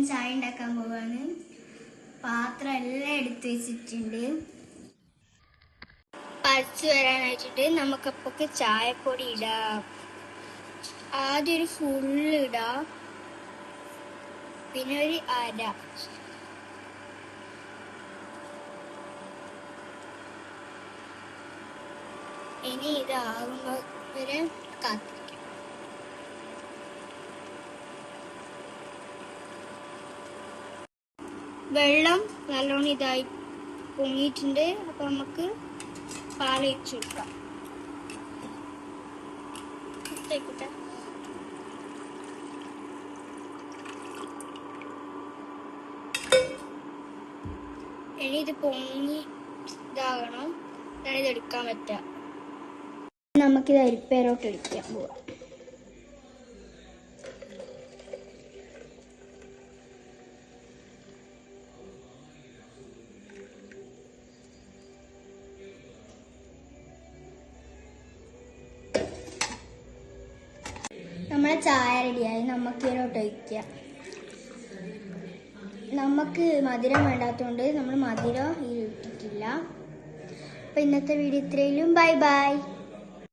ചായ ഉണ്ടാക്കാൻ പോവാണ്. പാത്രം എല്ലാം എടുത്ത് വെച്ചിട്ടുണ്ട്. പറിച്ചു വരാനായിട്ടുണ്ട്. നമുക്കപ്പൊക്കെ ചായപ്പൊടി ഇടാം. ആദ്യം ഒരു ഫുള്ള് ഇടാം, പിന്നെ ഒരു അര. ഇനി ഇതാകുമ്പോ വരെ കാത്തിരിക്കാം. വെള്ളം നല്ലോണം ഇതായി പൊങ്ങിയിട്ടുണ്ട്. അപ്പൊ നമുക്ക് പാൽ ഒഴിച്ചു കൊടുക്കാം. ഇനി ഇത് പൊങ്ങി ഇതാകണം, ഇത് എടുക്കാൻ പറ്റുക. നമുക്കിത് അരിപ്പേരോട്ട് എടുക്കാൻ പോവാം. നമ്മളെ ചായ റെഡിയായി. നമുക്ക് ഇതിലോട്ട് ഒഴിക്കാം. നമുക്ക് മധുരം വേണ്ടാത്തതുകൊണ്ട് നമ്മൾ മധുരം ഇട്ടിട്ടില്ല. അപ്പം ഇന്നത്തെ വീഡിയോ ഇത്രയും. Bye bye.